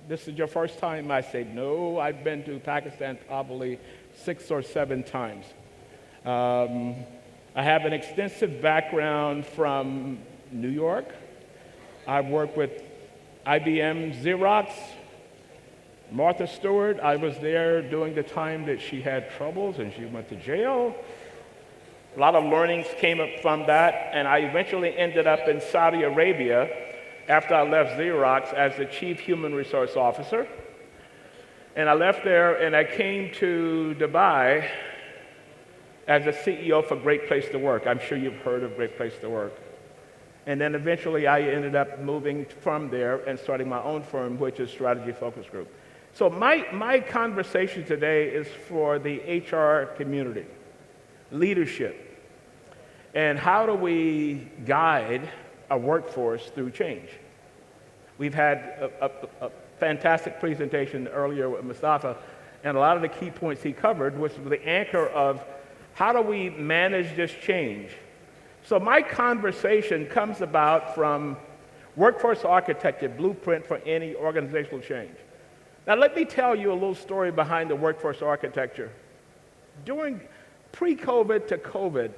This is your first time? I say, no, I've been to Pakistan probably 6 or 7 times. I have an extensive background from New York. I've worked with IBM, Xerox, Martha Stewart. I was there during the time that she had troubles and she went to jail. A lot of learnings came up from that, and I eventually ended up in Saudi Arabia after I left Xerox as the Chief Human Resource Officer. And I left there and I came to Dubai as the CEO for Great Place to Work. I'm sure you've heard of Great Place to Work. And then eventually I ended up moving from there and starting my own firm, which is Strategy Focus Group. So my conversation today is for the HR community, leadership, and how do we guide a workforce through change. We've had a fantastic presentation earlier with Mustafa, and a lot of the key points he covered was the anchor of how do we manage this change. So my conversation comes about from workforce architecture, blueprint for any organizational change. Now let me tell you a little story behind the workforce architecture. During pre-COVID to COVID,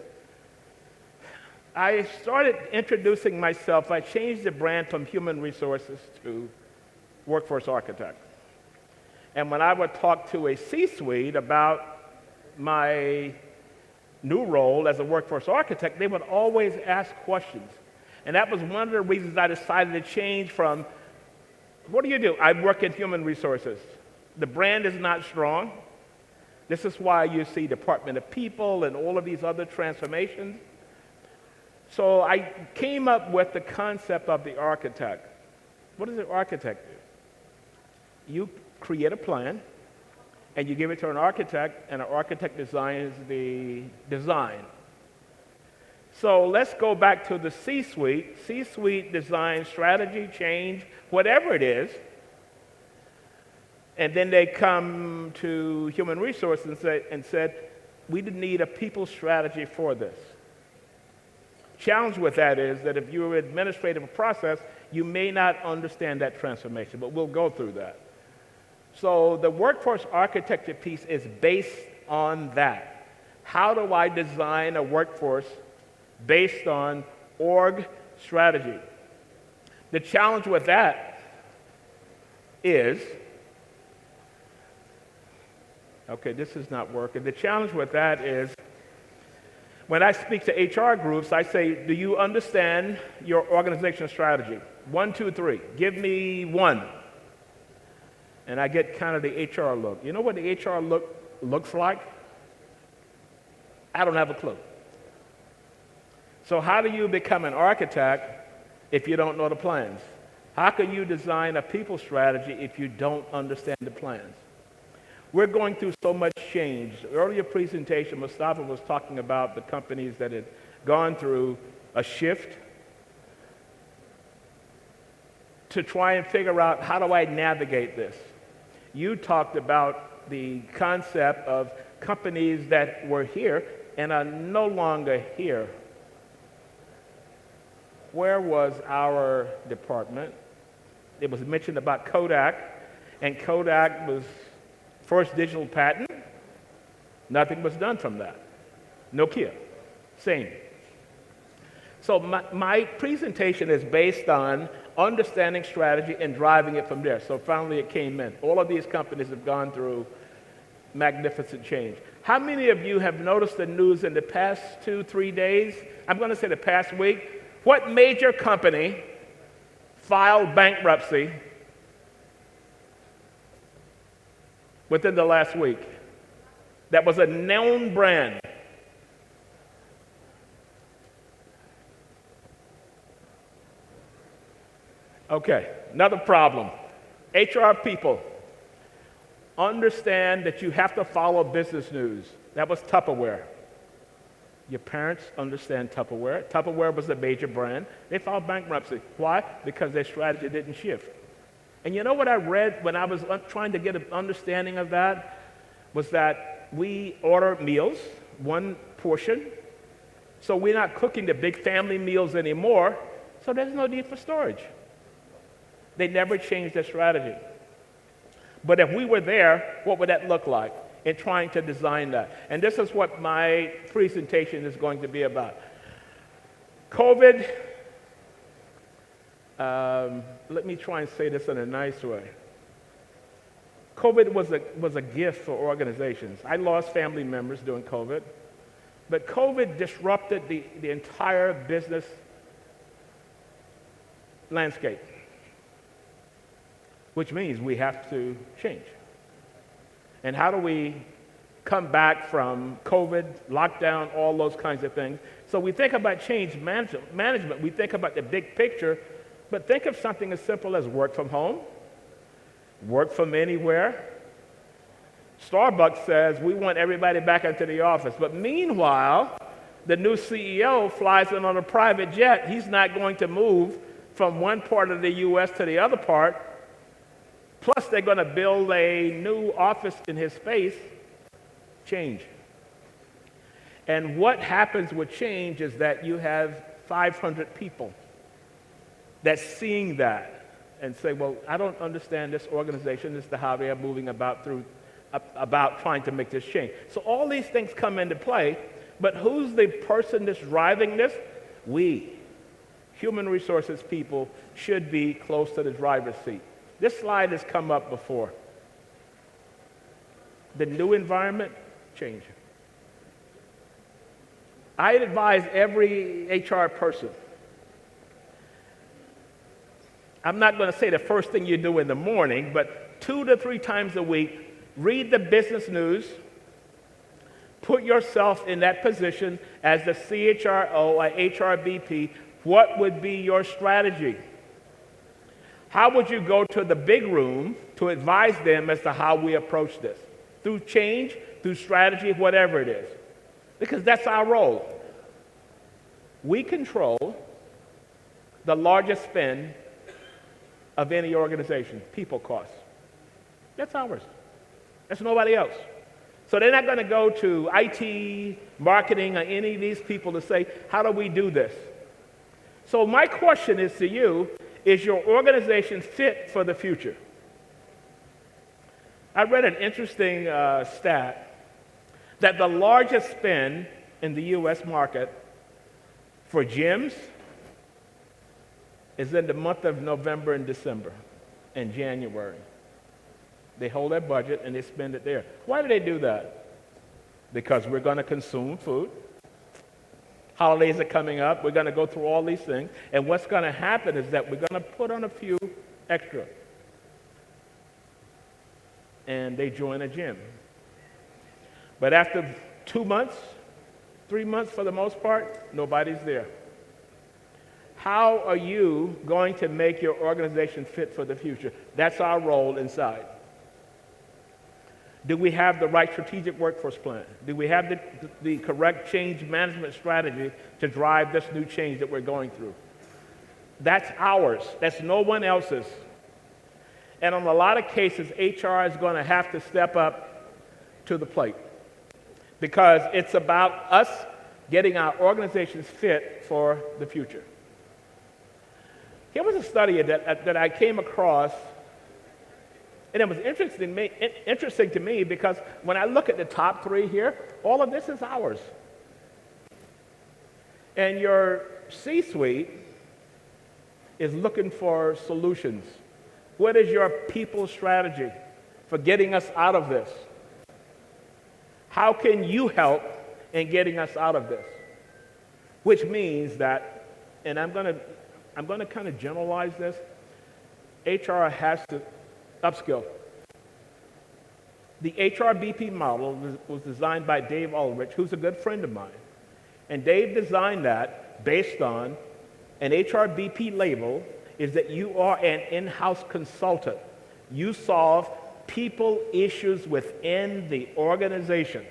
I started introducing myself. I changed the brand from human resources to workforce architect. And when I would talk to a C-suite about my new role as a workforce architect, they would always ask questions. And that was one of the reasons I decided to change from, what do you do? I work in human resources. The brand is not strong. This is why you see Department of People and all of these other transformations. So I came up with the concept of the architect. What does an architect do? You create a plan, and you give it to an architect, and an architect designs the design. So let's go back to the C-suite. C-suite designs strategy, change, whatever it is, and then they come to human resources and said, we need a people strategy for this. Challenge with that is that if you're administrative a process, you may not understand that transformation, but we'll go through that. So the workforce architecture piece is based on that. How do I design a workforce based on org strategy? The challenge with that is, okay, this is not working. The challenge with that is, when I speak to HR groups, I say, do you understand your organizational strategy? 1, 2, 3. Give me 1. And I get kind of the HR look. You know what the HR look looks like? I don't have a clue. So how do you become an architect if you don't know the plans? How can you design a people strategy if you don't understand the plans? We're going through so much change. The earlier presentation, Mustafa was talking about the companies that had gone through a shift to try and figure out, how do I navigate this? You talked about the concept of companies that were here and are no longer here. Where was our department? It was mentioned about Kodak, and Kodak was first digital patent. Nothing was done from that. Nokia, same. So my presentation is based on understanding strategy and driving it from there. So finally it came in. All of these companies have gone through magnificent change. How many of you have noticed the news in the past 2, 3 days? I'm going to say the past week. What major company filed bankruptcy within the last week? That was a known brand. Okay, another problem. HR people understand that you have to follow business news. That was Tupperware. Your parents understand Tupperware. Tupperware was a major brand. They filed bankruptcy. Why? Because their strategy didn't shift. And you know what I read when I was trying to get an understanding of that? Was that we order meals, one portion, so we're not cooking the big family meals anymore, so there's no need for storage. They never changed their strategy. But if we were there, what would that look like in trying to design that? And this is what my presentation is going to be about. COVID, let me try and say this in a nice way. COVID was a gift for organizations. I lost family members during COVID, but COVID disrupted the entire business landscape, which means we have to change. And how do we come back from COVID, lockdown, all those kinds of things? So we think about change management, we think about the big picture, but think of something as simple as work from home, work from anywhere. Starbucks says we want everybody back into the office, but meanwhile, the new CEO flies in on a private jet. He's not going to move from one part of the U.S. to the other part. Plus, they're going to build a new office in his space. Change. And what happens with change is that you have 500 people that's seeing that and say, well, I don't understand this organization as to how they are moving about trying to make this change. So all these things come into play, but who's the person that's driving this? We, human resources people, should be close to the driver's seat. This slide has come up before. The new environment, change. I advise every HR person, I'm not going to say the first thing you do in the morning, but 2 to 3 times a week, read the business news, put yourself in that position as the CHRO or HRBP. What would be your strategy? How would you go to the big room to advise them as to how we approach this? Through change, through strategy, whatever it is. Because that's our role. We control the largest spend of any organization, people costs. That's ours. That's nobody else. So they're not going to go to IT, marketing, or any of these people to say, how do we do this? So my question is to you, is your organization fit for the future? I read an interesting stat that the largest spend in the U.S. market for gyms is in the month of November and December and January. They hold their budget and they spend it there. Why do they do that? Because we're going to consume food. Holidays are coming up. We're going to go through all these things. And what's going to happen is that we're going to put on a few extra. And they join a gym. But after 2 months, 3 months for the most part, nobody's there. How are you going to make your organization fit for the future? That's our role inside. Do we have the right strategic workforce plan? Do we have the correct change management strategy to drive this new change that we're going through? That's ours. That's no one else's. And in a lot of cases, HR is going to have to step up to the plate because it's about us getting our organizations fit for the future. Here was a study that I came across, and it was interesting to me because when I look at the top 3 here, all of this is ours. And your C-suite is looking for solutions. What is your people strategy for getting us out of this? How can you help in getting us out of this? Which means that, and I'm going to kind of generalize this, HR has to upskill. The HRBP model was designed by Dave Ulrich, who's a good friend of mine. And Dave designed that based on an HRBP label is that you are an in-house consultant. You solve people issues within the organization.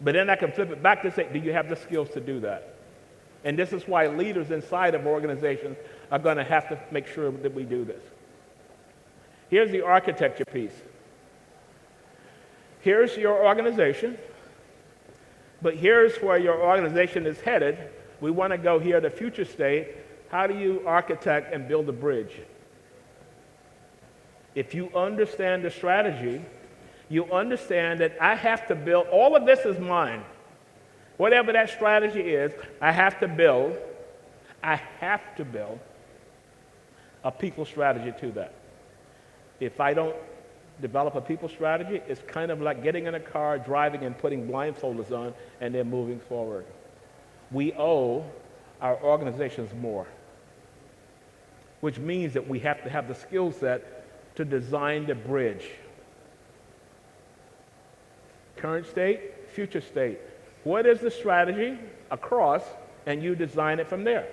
But then I can flip it back to say, do you have the skills to do that? And this is why leaders inside of organizations are going to have to make sure that we do this. Here's the architecture piece. Here's your organization, but here's where your organization is headed. We want to go here to future state. How do you architect and build a bridge? If you understand the strategy, you understand that I have to build, all of this is mine. Whatever that strategy is, I have to build a people strategy to that. If I don't develop a people strategy, it's kind of like getting in a car, driving and putting blindfolders on, and then moving forward. We owe our organizations more, which means that we have to have the skill set to design the bridge. Current state, future state. What is the strategy across, and you design it from there.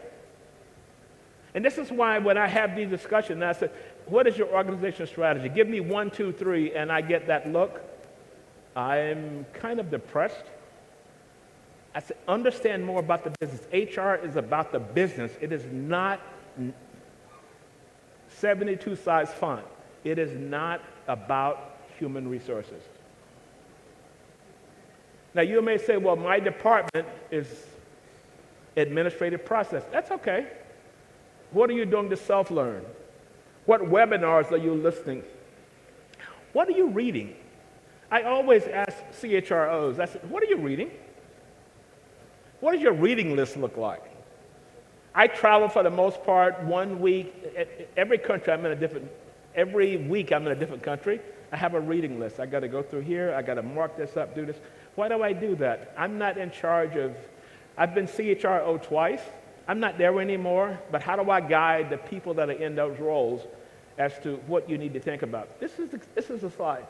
And this is why when I have these discussions, I say, what is your organizational strategy? Give me 1, 2, 3, and I get that look. I'm kind of depressed. I say, understand more about the business. HR is about the business. It is not 72 size font. It is not about human resources. Now you may say, well, my department is administrative process. That's okay. What are you doing to self-learn? What webinars are you listening? What are you reading? I always ask CHROs, I said, what are you reading? What does your reading list look like? I travel for the most part 1 week. Every country every week I'm in a different country. I have a reading list. I got to go through here. I got to mark this up, do this. Why do I do that? I'm not in charge of, I've been CHRO twice. I'm not there anymore, but how do I guide the people that are in those roles as to what you need to think about? This is a slide.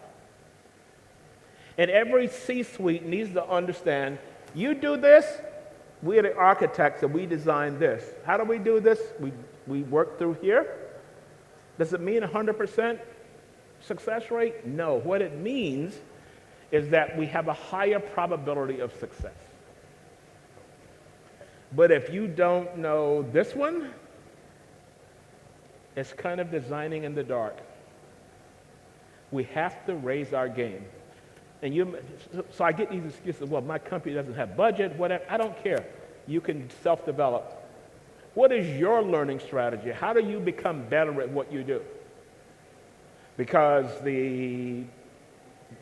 And every C-suite needs to understand, you do this, we're the architects and we design this. How do we do this? We work through here. Does it mean 100% success rate? No. What it means is that we have a higher probability of success. But if you don't know this one, it's kind of designing in the dark. We have to raise our game. And so I get these excuses, well, my company doesn't have budget, whatever. I don't care. You can self-develop. What is your learning strategy? How do you become better at what you do? Because the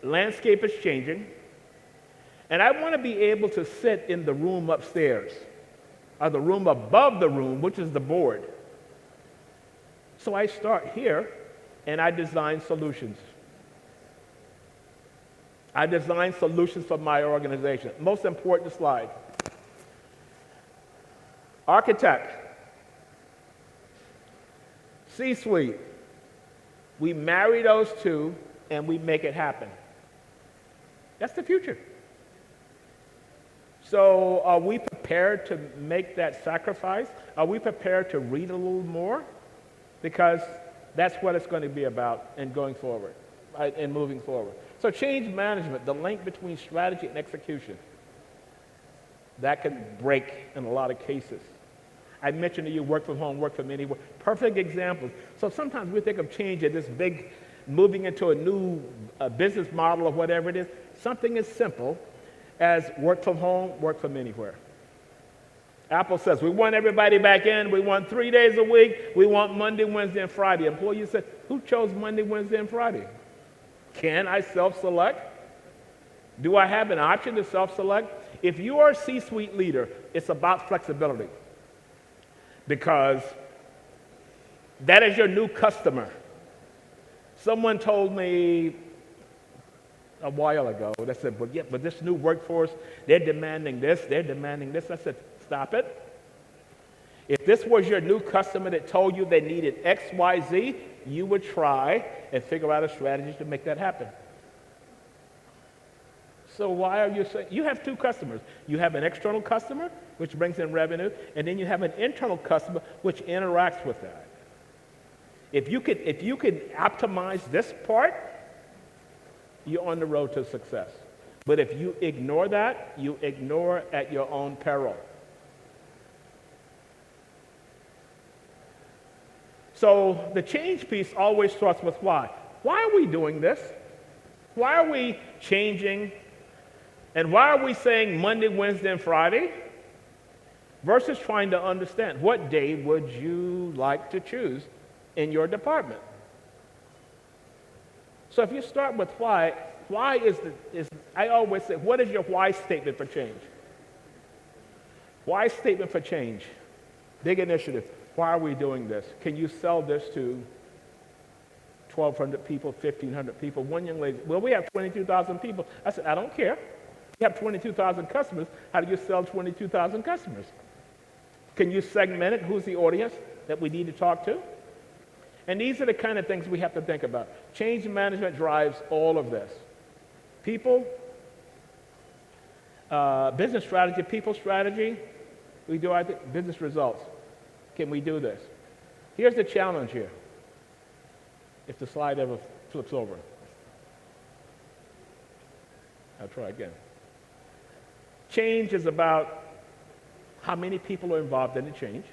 landscape is changing, and I want to be able to sit in the room upstairs, or the room above the room, which is the board. So I start here, and I design solutions. I design solutions for my organization. Most important slide. Architect. C-suite. We marry those two, and we make it happen. That's the future. So are we prepared to make that sacrifice? Are we prepared to read a little more? Because that's what it's going to be about in going forward, right, and moving forward. So change management, the link between strategy and execution, that can break in a lot of cases. I mentioned to you work from home, work from anywhere. Perfect examples. So sometimes we think of change as this big, moving into a new business model or whatever it is. Something as simple as work from home, work from anywhere. Apple says, we want everybody back in. We want 3 days a week. We want Monday, Wednesday, and Friday. Employees said, who chose Monday, Wednesday, and Friday? Can I self-select? Do I have an option to self-select? If you are a C-suite leader, it's about flexibility, because that is your new customer. Someone told me a while ago, they said, but this new workforce, they're demanding this, they're demanding this. I said, stop it. If this was your new customer that told you they needed X, Y, Z, you would try and figure out a strategy to make that happen. So why are you saying, you have two customers. You have an external customer, which brings in revenue, and then you have an internal customer, which interacts with that. If you could optimize this part, you're on the road to success. But if you ignore that, you ignore at your own peril. So the change piece always starts with why. Why are we doing this? Why are we changing? And why are we saying Monday, Wednesday, and Friday? versus trying to understand what day would you like to choose in your department. So if you start with why I always say, what is your why statement for change? Why statement for change? Big initiative. Why are we doing this? Can you sell this to 1,200 people, 1,500 people? One young lady, well, we have 22,000 people. I said, I don't care. You have 22,000 customers. How do you sell 22,000 customers? Can you segment it? Who's the audience that we need to talk to? And these are the kind of things we have to think about. Change management drives all of this. People, business strategy, people strategy, we do, I think, business results. Can we do this? Here's the challenge here. If the slide ever flips over. I'll try again. Change is about how many people are involved in the change,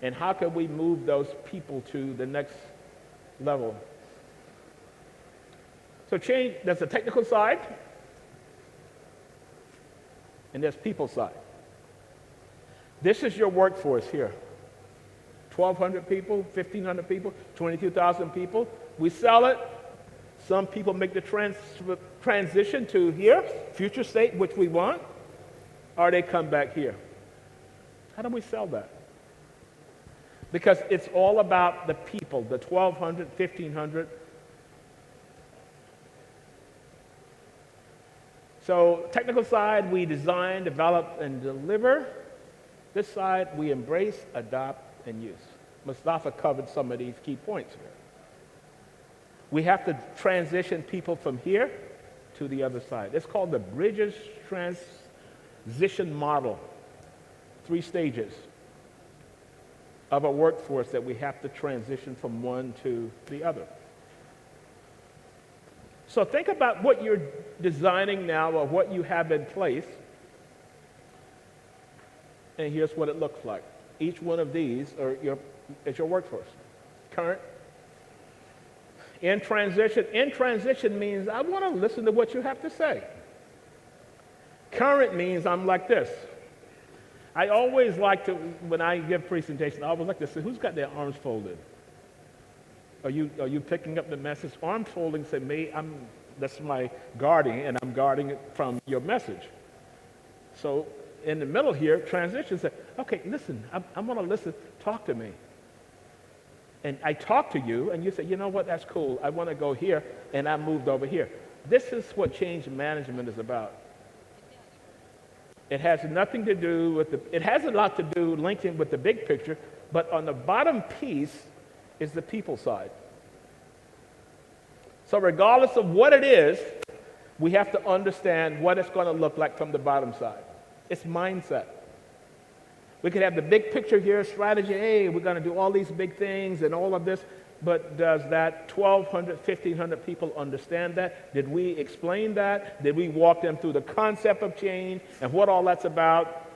and how can we move those people to the next level. So change, there's a technical side, and there's people side. This is your workforce here. 1,200 people, 1,500 people, 22,000 people. We sell it. Some people make the transition to here, future state, which we want, or they come back here. How do we sell that? Because it's all about the people, the 1,200, 1,500. So technical side, we design, develop, and deliver. This side, we embrace, adopt, and use. Mustafa covered some of these key points here. We have to transition people from here to the other side. It's called the Bridges Transition Model. 3 stages of a workforce that we have to transition from one to the other. So think about what you're designing now or what you have in place, and here's what it looks like. Each one of these is your workforce. Current. In transition means I want to listen to what you have to say. Current means I'm like this. I always like to, when I give presentations, I always like to say, who's got their arms folded? Are you picking up the message? Arms folding say, me, that's my guarding, and I'm guarding it from your message. So in the middle here, transition say, okay, listen, I'm going to listen, talk to me. And I talk to you, and you say, you know what, that's cool. I want to go here, and I moved over here. This is what change management is about. It has nothing to do with it has a lot to do linked in with the big picture, but on the bottom piece is the people side. So regardless of what it is, we have to understand what it's going to look like from the bottom side. It's mindset. We could have the big picture here, strategy, hey, we're going to do all these big things and all of this, but does that 1,200, 1,500 people understand that? Did we explain that? Did we walk them through the concept of change and what all that's about?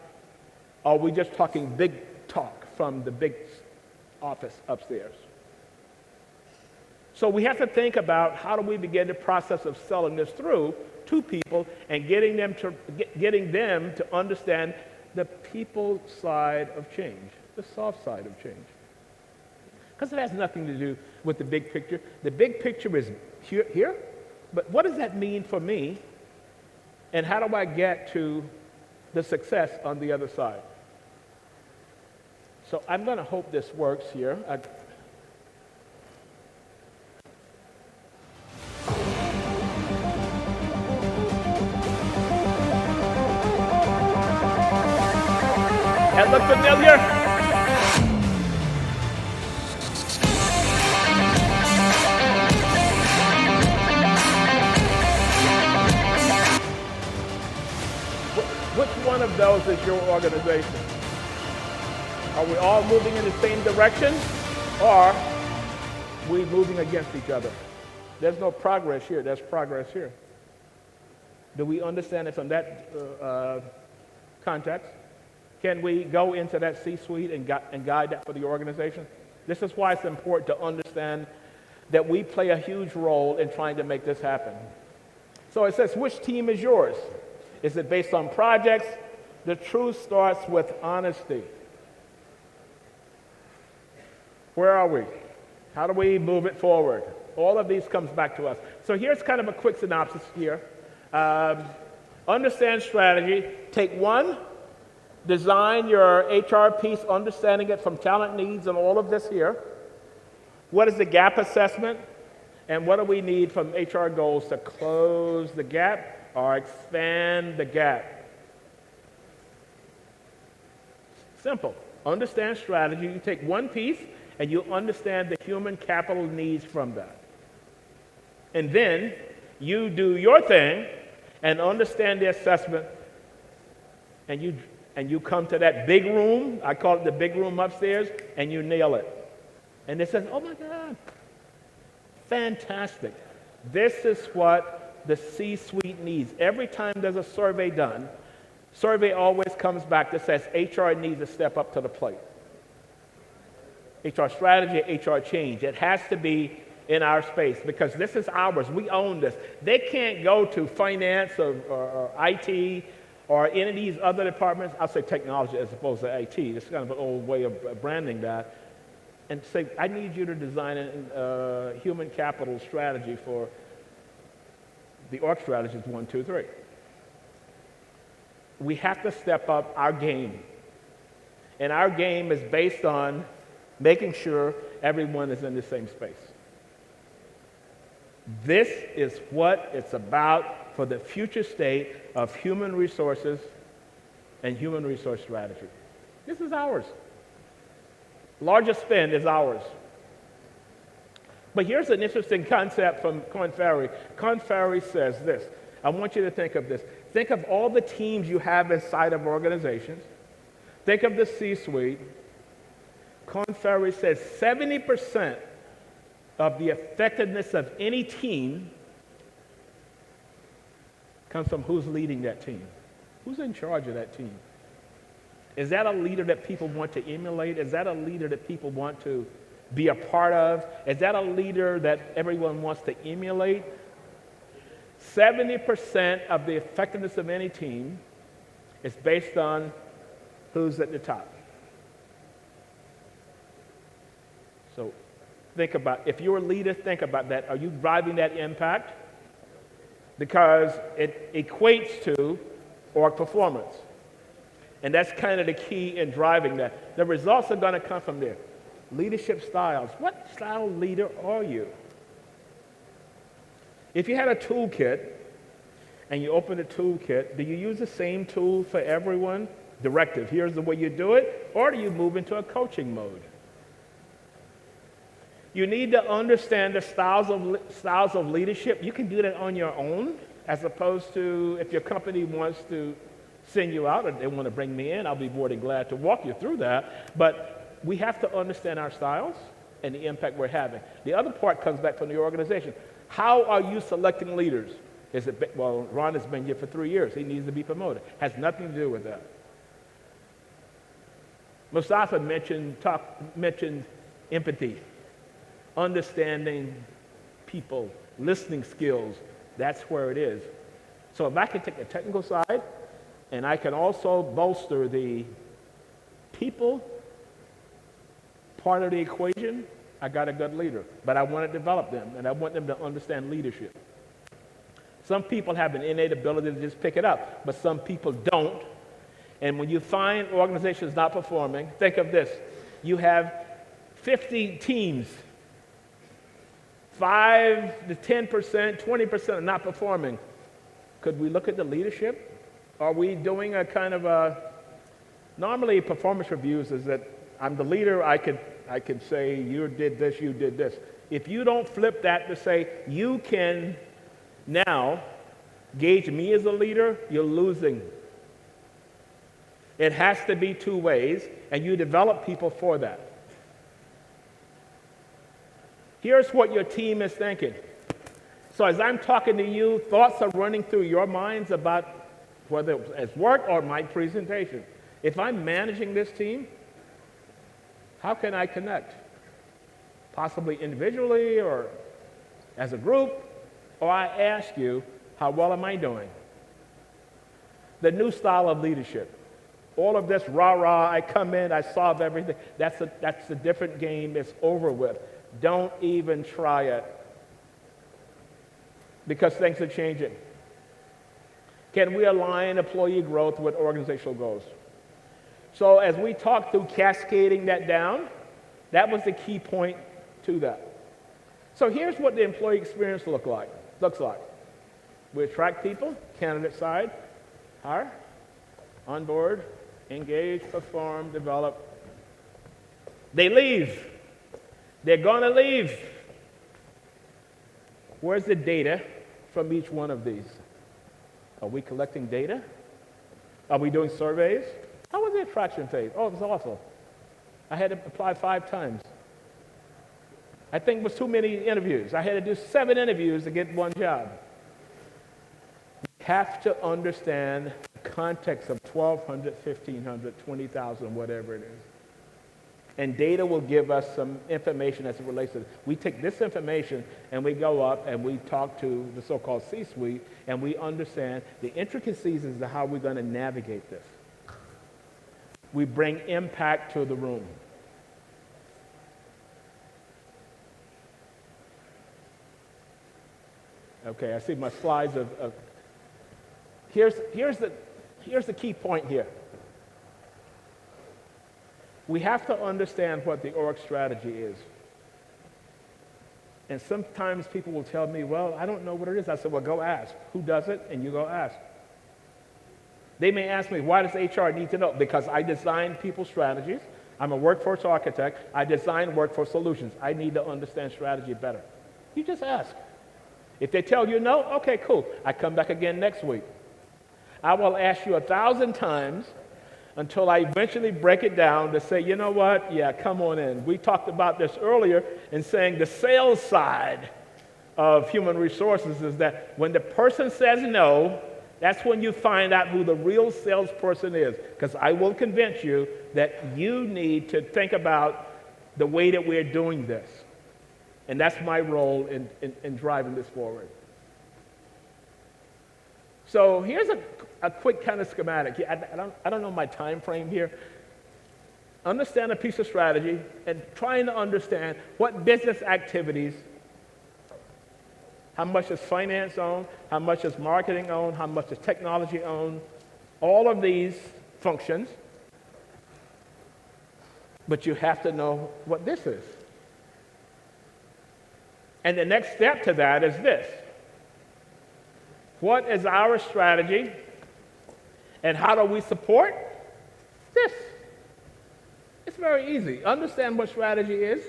Or are we just talking big talk from the big office upstairs? So we have to think about how do we begin the process of selling this through to people and getting them to understand the people side of change, the soft side of change. Because it has nothing to do with the big picture. The big picture is here, but what does that mean for me? And how do I get to the success on the other side? So I'm going to hope this works here. That look familiar? Which one of those is your organization? Are we all moving in the same direction, or are we moving against each other? There's no progress here, there's progress here. Do we understand it from that context? Can we go into that C-suite and guide that for the organization? This is why it's important to understand that we play a huge role in trying to make this happen. So it says, which team is yours? Is it based on projects, The truth starts with honesty. Where are we? How do we move it forward? All of these comes back to us. So here's kind of a quick synopsis here. Understand strategy. Take one, design your HR piece, understanding it from talent needs and all of this here. What is the gap assessment? And what do we need from HR goals to close the gap or expand the gap? Simple. Understand strategy. You take one piece and you understand the human capital needs from that. And then you do your thing and understand the assessment, and you come to that big room, I call it the big room upstairs, and you nail it. And it says, oh my God, fantastic. This is what the C-suite needs. Every time there's a survey done, survey always comes back that says HR needs to step up to the plate. HR strategy, HR change. It has to be in our space because this is ours. We own this. They can't go to finance or IT or any of these other departments. I'll say technology as opposed to IT. It's kind of an old way of branding that. And say, I need you to design a human capital strategy for the org strategies 1, 2, 3. We have to step up our game. And our game is based on making sure everyone is in the same space. This is what it's about for the future state of human resources and human resource strategy. This is ours. Largest spend is ours. But here's an interesting concept from Korn Ferry. Korn Ferry says this. I want you to think of this. Think of all the teams you have inside of organizations. Think of the C-suite. Korn Ferry says 70% of the effectiveness of any team comes from who's leading that team. Who's in charge of that team? Is that a leader that people want to emulate? Is that a leader that people want to be a part of? Is that a leader that everyone wants to emulate? 70% of the effectiveness of any team is based on who's at the top. So think about, if you're a leader, think about that. Are you driving that impact? Because it equates to org performance. And that's kind of the key in driving that. The results are going to come from there. Leadership styles. What style leader are you? If you had a toolkit and you open the toolkit, do you use the same tool for everyone? Directive, here's the way you do it, or do you move into a coaching mode? You need to understand the styles of leadership. You can do that on your own, as opposed to if your company wants to send you out or they want to bring me in, I'll be more than glad to walk you through that. But we have to understand our styles and the impact we're having. The other part comes back from the organization. How are you selecting leaders? Well, Ron has been here for 3 years. He needs to be promoted. Has nothing to do with that. Mustafa mentioned empathy, understanding people, listening skills. That's where it is. So if I can take the technical side, and I can also bolster the people part of the equation, I got a good leader. But I want to develop them, and I want them to understand leadership. Some people have an innate ability to just pick it up, but some people don't. And when you find organizations not performing, think of this. You have 50 teams. 5 to 10%, 20% are not performing. Could we look at the leadership? Are we doing a kind of a, normally performance reviews is that I'm the leader, I could say you did this, you did this. If you don't flip that to say you can now gauge me as a leader, you're losing. It has to be two ways, and you develop people for that. Here's what your team is thinking. So as I'm talking to you, thoughts are running through your minds about whether it's work or my presentation. If I'm managing this team, how can I connect? Possibly individually or as a group, or I ask you, how well am I doing? The new style of leadership. all of this rah-rah, I come in, I solve everything. That's a different game. It's over with. Don't even try it, because things are changing. Can we align employee growth with organizational goals? So as we talk through cascading that down, that was the key point to that. So here's what the employee experience looks like. We attract people, candidate side, hire, onboard, engage, perform, develop. They leave. They're going to leave. Where's the data from each one of these? Are we collecting data? Are we doing surveys? How was the attraction phase? Oh, it was awful. I had to apply 5 times. I think it was too many interviews. I had to do 7 interviews to get one job. You have to understand the context of 1,200, 1,500, 20,000, whatever it is. And data will give us some information as it relates to this. We take this information and we go up and we talk to the so-called C-suite, and we understand the intricacies as to how we're going to navigate this. We bring impact to the room. Okay, I see my slides of here's the key point here. We have to understand what the org strategy is. And sometimes people will tell me, well, I don't know what it is. I said, well, go ask. Who does it? And you go ask. They may ask me, why does HR need to know? Because I design people's strategies. I'm a workforce architect. I design workforce solutions. I need to understand strategy better. You just ask. If they tell you no, okay, cool. I come back again next week. I will ask you 1,000 times until I eventually break it down to say, you know what? Yeah, come on in. We talked about this earlier in saying the sales side of human resources is that when the person says no, that's when you find out who the real salesperson is. Because I will convince you that you need to think about the way that we're doing this. And that's my role in driving this forward. So here's a quick kind of schematic. I don't know my time frame here. Understand a piece of strategy and trying to understand what business activities, how much is finance owned, how much is marketing owned, how much is technology owned, all of these functions. But you have to know what this is. And the next step to that is this. What is our strategy and how do we support this? It's very easy. Understand what strategy is.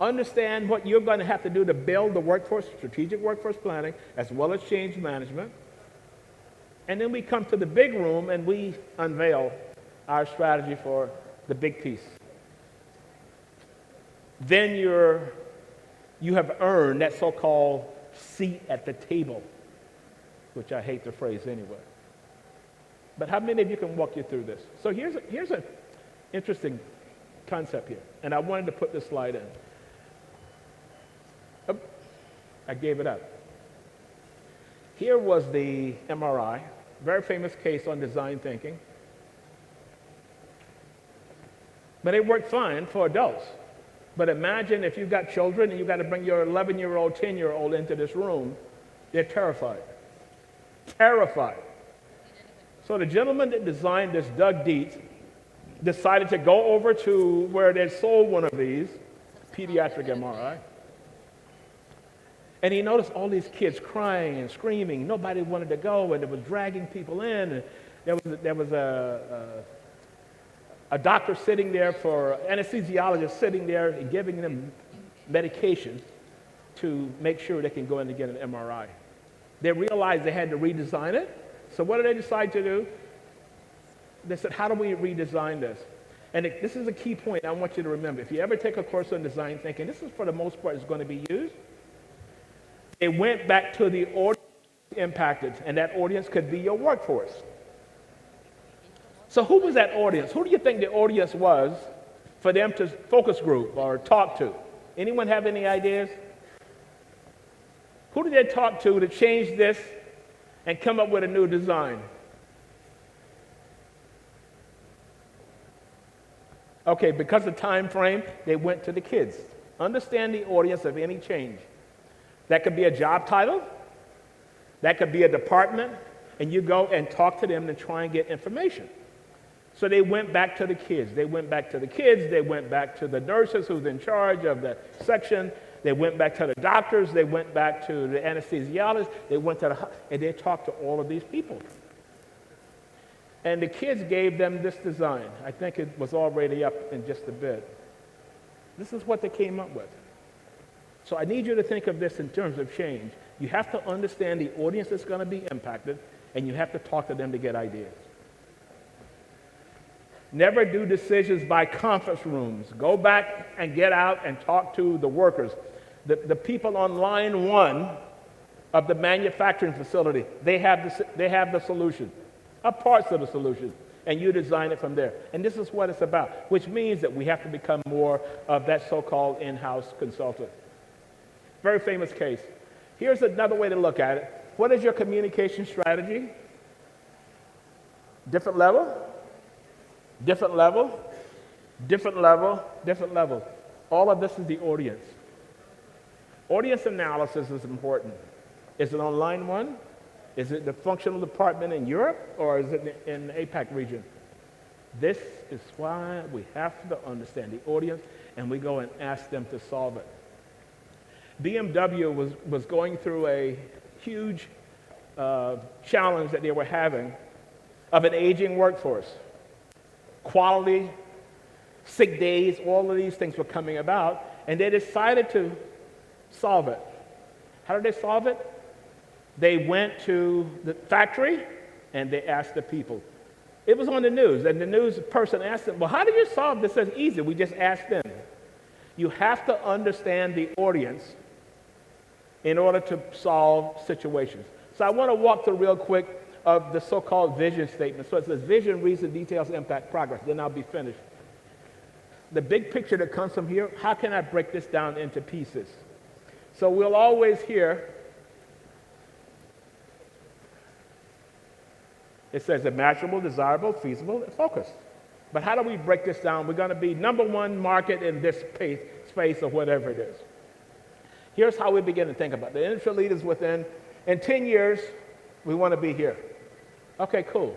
Understand what you're going to have to do to build the workforce, strategic workforce planning, as well as change management. And then we come to the big room and we unveil our strategy for the big piece. Then you have earned that so-called seat at the table, which I hate the phrase anyway. But how many of you can walk you through this? So here's an interesting concept here, and I wanted to put this slide in. Oh, I gave it up. Here was the MRI, very famous case on design thinking. But it worked fine for adults. But imagine if you've got children and you've got to bring your 11-year-old, 10-year-old into this room. They're terrified. Terrified. So the gentleman that designed this, Doug Dietz, decided to go over to where they sold one of these, pediatric MRI. And he noticed all these kids crying and screaming. Nobody wanted to go, and it was dragging people in. And there was a doctor sitting there, for anesthesiologist sitting there and giving them medication to make sure they can go in and get an MRI. They realized they had to redesign it. So what did they decide to do? They said, how do we redesign this? And this is a key point I want you to remember. If you ever take a course on design thinking, this is for the most part is going to be used. They went back to the audience impacted, and that audience could be your workforce. So who was that audience? Who do you think the audience was for them to focus group or talk to? Anyone have any ideas? Who did they talk to change this and come up with a new design? Okay, because of time frame, they went to the kids. Understand the audience of any change. That could be a job title, that could be a department, and you go and talk to them and try and get information. So they went back to the kids. They went back to the kids. They went back to the nurses who's in charge of the section. They went back to the doctors. They went back to the anesthesiologists. They went to and they talked to all of these people. And the kids gave them this design. I think it was already up in just a bit. This is what they came up with. So I need you to think of this in terms of change. You have to understand the audience that's going to be impacted, and you have to talk to them to get ideas. Never do decisions by conference rooms. Go back and get out and talk to the workers. The people on line one of the manufacturing facility, they have the solution, parts of the solution, and you design it from there. And this is what it's about, which means that we have to become more of that so-called in-house consultant. Very famous case. Here's another way to look at it. What is your communication strategy? Different level, different level, different level, different level. All of this is the audience. Audience analysis is important. Is it on line one? Is it the functional department in Europe, or is it in the APAC region? This is why we have to understand the audience, and we go and ask them to solve it. BMW was going through a huge challenge that they were having of an aging workforce. Quality, sick days, all of these things were coming about, and they decided to solve it. How did they solve it? They went to the factory and they asked the people. It was on the news, and the news person asked them, well, how did you solve this? It's easy, we just asked them. You have to understand the audience in order to solve situations. So I want to walk through real quick of the so-called vision statement. So it says vision, reason, details, impact, progress. Then I'll be finished. The big picture that comes from here, how can I break this down into pieces? So we'll always hear, it says imaginable, desirable, feasible, and focused. But how do we break this down? We're going to be number one market in this space or whatever it is. Here's how we begin to think about it. The industry leaders within, in 10 years, we want to be here. Okay, cool.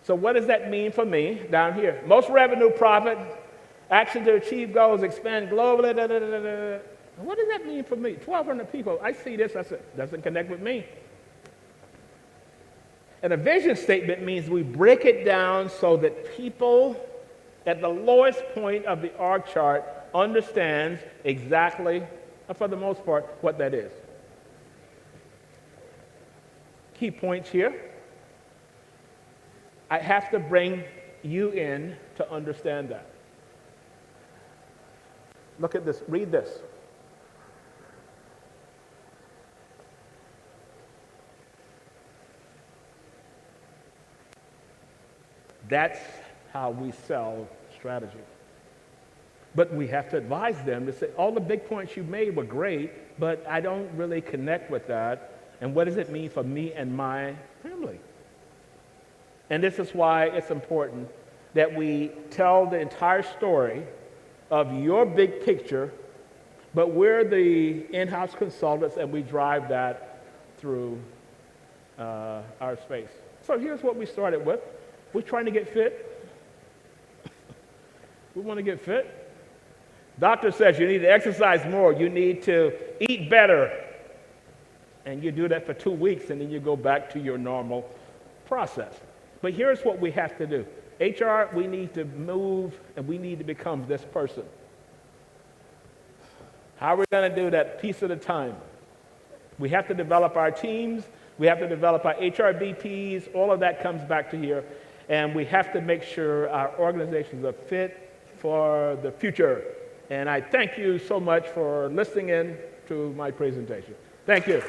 So what does that mean for me down here? Most revenue, profit, action to achieve goals, expand globally, What does that mean for me? 1,200 people. I see this, I said, doesn't connect with me. And a vision statement means we break it down so that people at the lowest point of the org chart understands exactly, for the most part, what that is. Key points here. I have to bring you in to understand that. Look at this, read this. That's how we sell strategy. But we have to advise them to say, all the big points you made were great, but I don't really connect with that. And what does it mean for me and my family? And this is why it's important that we tell the entire story of your big picture, but we're the in-house consultants and we drive that through our space. So here's what we started with. We're trying to get fit. We want to get fit. Doctor says you need to exercise more. You need to eat better. And you do that for 2 weeks, and then you go back to your normal process. But here's what we have to do. HR, we need to move, and we need to become this person. How are we going to do that? Piece at a time. We have to develop our teams. We have to develop our HRBPs. All of that comes back to here. And we have to make sure our organizations are fit for the future. And I thank you so much for listening in to my presentation. Thank you.